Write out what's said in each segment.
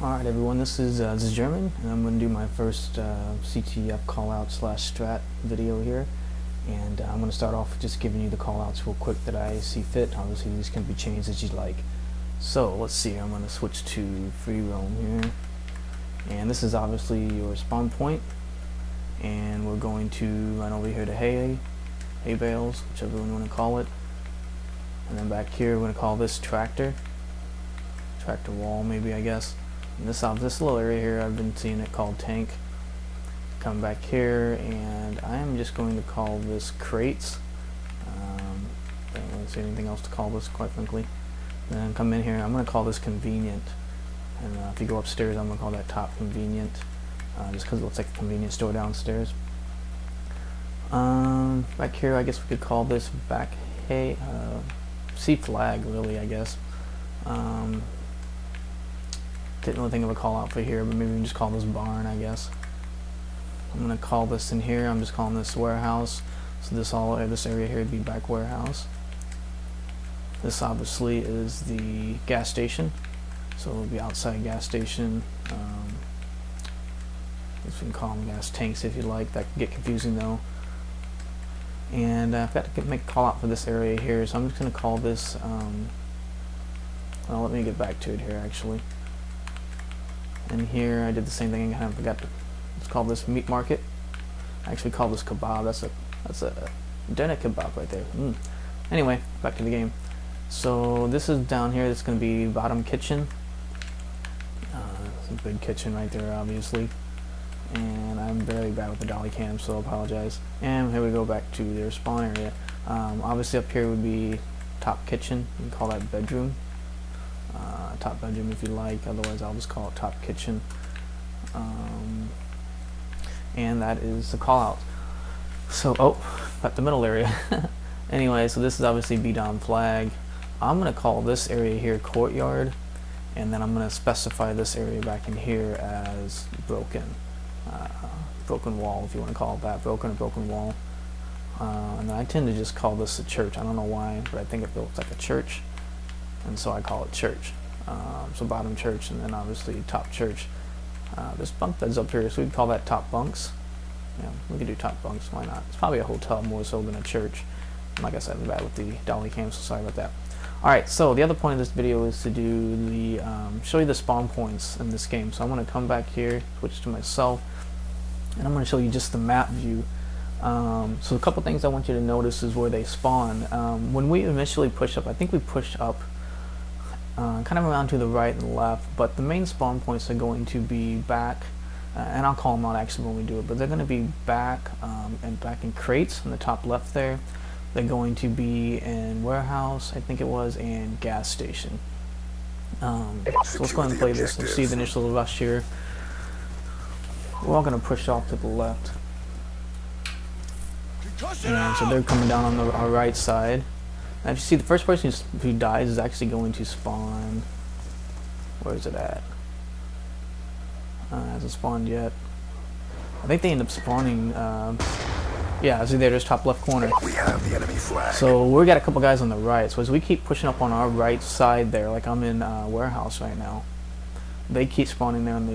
Alright everyone, this is German, and I'm going to do my first CTF callout slash strat video here. And I'm going to start off with just giving you the callouts real quick that I see fit. Obviously these can be changed as you like. So let's see, I'm going to switch to free roam here. And this is obviously your spawn point. And we're going to run over here to hay bales, whichever one you want to call it. And then back here we're going to call this tractor wall maybe, I guess. And this little area here, I've been seeing it called tank. Come back here, and I am just going to call this crates. Don't really see anything else to call this, quite frankly. And then come in here, I'm going to call this convenient. And if you go upstairs, I'm going to call that top convenient, just because it looks like a convenience store downstairs. Back here, I guess we could call this back hay, sea flag, really, I guess. Didn't really think of a call out for here, but maybe we can just call this barn, I guess. I'm gonna call this in here, I'm just calling this warehouse. So this area here would be back warehouse. This obviously is the gas station, so it'll be outside gas station. You can call them gas tanks if you like. That can get confusing though. And I've got to make a call out for this area here, so I'm just gonna call this. Well, let me get back to it here actually. And here I did the same thing. I kind of forgot to. Let's call this meat market. I actually call this kebab. That's a dinner kebab right there. Anyway, back to the game. So this is down here. This is going to be bottom kitchen. It's a big kitchen right there, obviously. And I'm very bad with the dolly cam, so I apologize. And here we go back to their spawn area. Obviously up here would be top kitchen. You can call that bedroom. Top bedroom if you like, otherwise I'll just call it top kitchen. And that is the call out. So, at the middle area. Anyway, so this is obviously B-Dom flag. I'm going to call this area here courtyard, and then I'm going to specify this area back in here as broken. Broken wall, if you want to call it that, broken wall. And I tend to just call this a church. I don't know why, but I think it looks like a church, and so I call it church. So bottom church, and then obviously top church. There's bunk beds up here, so we'd call that top bunks. Yeah, we could do top bunks, why not? It's probably a hotel more so than a church. And like I said, I'm bad with the dolly cam, so sorry about that. Alright, so the other point of this video is to do the show you the spawn points in this game. So I'm going to come back here, switch to myself, and I'm going to show you just the map view. So a couple things I want you to notice is where they spawn. When we initially push up, I think we pushed up kind of around to the right and left, but the main spawn points are going to be back, and I'll call them out actually when we do it, but they're going to be back and back in crates on the top left there. They're going to be in warehouse, I think it was, and gas station. So let's go ahead and play this and see the initial rush here. We're all going to push off to the left. And so they're coming down on our right side. Now if you see, the first person who dies is actually going to spawn. Where is it at? Hasn't spawned yet. I think they end up spawning. Yeah, see there, just top left corner. We have the enemy flag. So we got a couple guys on the right. So as we keep pushing up on our right side there, like I'm in warehouse right now, they keep spawning there on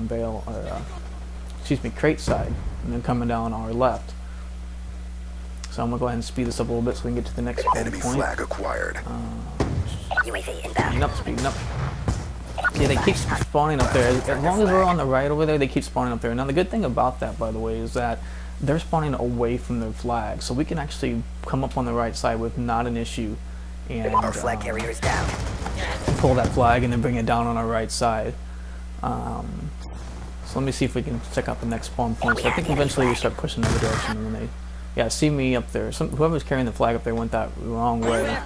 the crate side, and then coming down our left. So I'm gonna go ahead and speed this up a little bit so we can get to the next point. Enemy flag acquired. Speeding up. Yeah, they keep spawning up there. As long as we're on the right over there, they keep spawning up there. Now the good thing about that, by the way, is that they're spawning away from their flag, so we can actually come up on the right side with not an issue, and our flag carrier is down. Pull that flag and then bring it down on our right side. So let me see if we can check out the next spawn point. So I think eventually we start pushing the other direction, and then yeah, see me up there. Whoever's carrying the flag up there went that wrong way.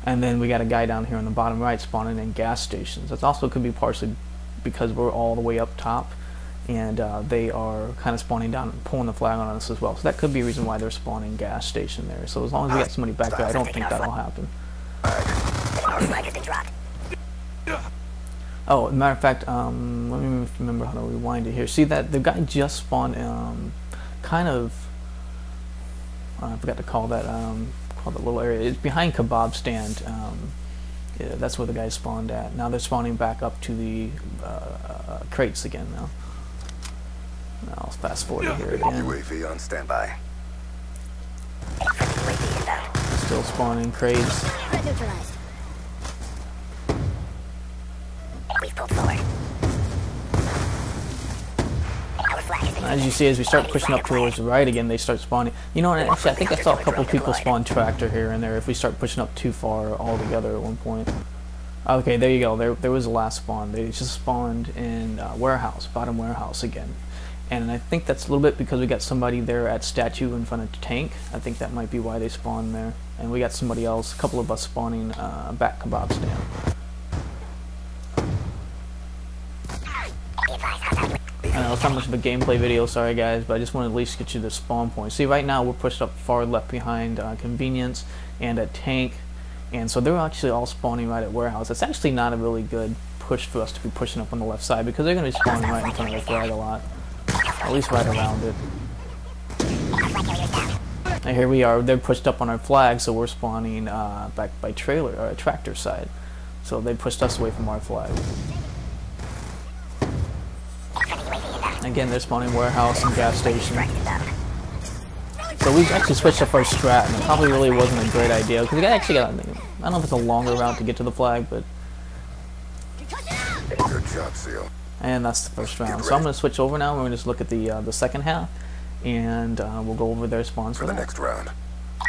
And then we got a guy down here on the bottom right spawning in gas stations. That also could be partially because we're all the way up top, and they are kind of spawning down and pulling the flag on us as well. So that could be a reason why they're spawning gas station there. So as long as we got somebody back there, I don't think that'll happen. Oh, as a matter of fact, let me remember how to rewind it here. See that the guy just spawned kind of, I forgot to call that little area. It's behind kebab stand. Yeah, that's where the guys spawned at. Now they're spawning back up to the crates again now. Now I'll fast forward here again. UAV on standby. Still spawning crates. We've pulled forward. As you see, as we start pushing up towards the right again, they start spawning. You know, and actually, I think I saw a couple people spawn tractor here and there if we start pushing up too far altogether at one point. Okay, there you go. There was the last spawn. They just spawned in warehouse, bottom warehouse again. And I think that's a little bit because we got somebody there at statue in front of the tank. I think that might be why they spawned there. And we got somebody else, a couple of us spawning back kebab stand. I know it's not much of a gameplay video, sorry guys, but I just wanted to at least get you the spawn point. See, right now we're pushed up far left behind convenience and a tank, and so they're actually all spawning right at warehouse. It's actually not a really good push for us to be pushing up on the left side because they're going to be spawning right in front of the flag a lot, at least right around it. And here we are, they're pushed up on our flag, so we're spawning back by tractor side. So they pushed us away from our flag. Again, they're spawning warehouse and gas station. So we've actually switched up our strat, and it probably really wasn't a great idea because we actually got, I don't know if it's a longer route to get to the flag, but Good job, SEAL. and that's the first round. So I'm going to switch over now. We're going to just look at the second half, and we'll go over their spawns For the next round.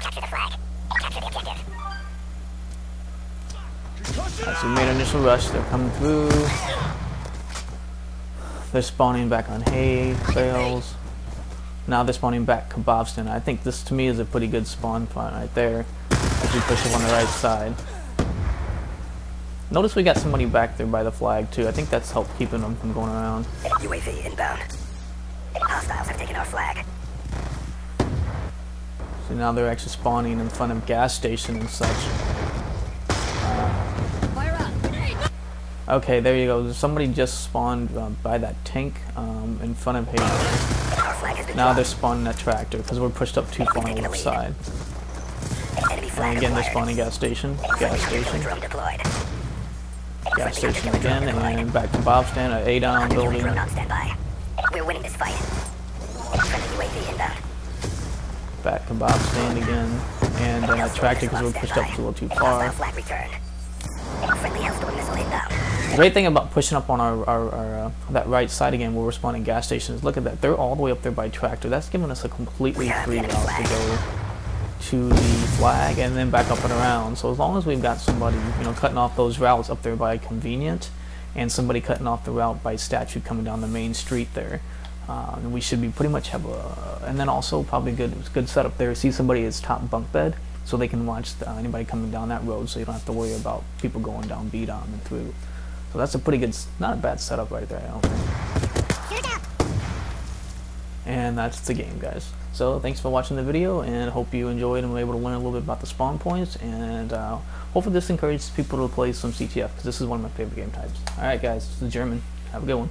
Capture the flag. Capture the objective. Alright, so we made an initial rush. They're coming through. They're spawning back on hay bales. Now they're spawning back kebab stand. I think this to me is a pretty good spawn point right there as we push them on the right side. Notice we got somebody back there by the flag too. I think that's helped keeping them from going around. UAV inbound. Hostiles have taken our flag. So now they're actually spawning in front of gas station and such. Okay, there you go. Somebody just spawned by that tank in front of hay. Now they're spawning that tractor because we're pushed up too far on the left side. And again, they're spawning gas station, gas station, gas station again, and back to Bob stand at A down building. We're winning this fight. UAV inbound. Back to Bob stand again, and then that tractor because we're pushed up a little too far. Flag returned. Friendly Hellstorm missile inbound. The great thing about pushing up on our that right side again where we're spawning gas stations, look at that, they're all the way up there by tractor. That's giving us a completely free route to go to the flag and then back up and around. So as long as we've got somebody, you know, cutting off those routes up there by convenient and somebody cutting off the route by statue coming down the main street there, we should be pretty much have a, and then also probably good setup there. See somebody at top bunk bed so they can watch anybody coming down that road, so you don't have to worry about people going down B-Dom and through. So that's a pretty good, not a bad setup right there, I don't think. And that's the game, guys. So thanks for watching the video, and hope you enjoyed and were able to learn a little bit about the spawn points, and hopefully this encourages people to play some CTF, because this is one of my favorite game types. Alright guys, this is German. Have a good one.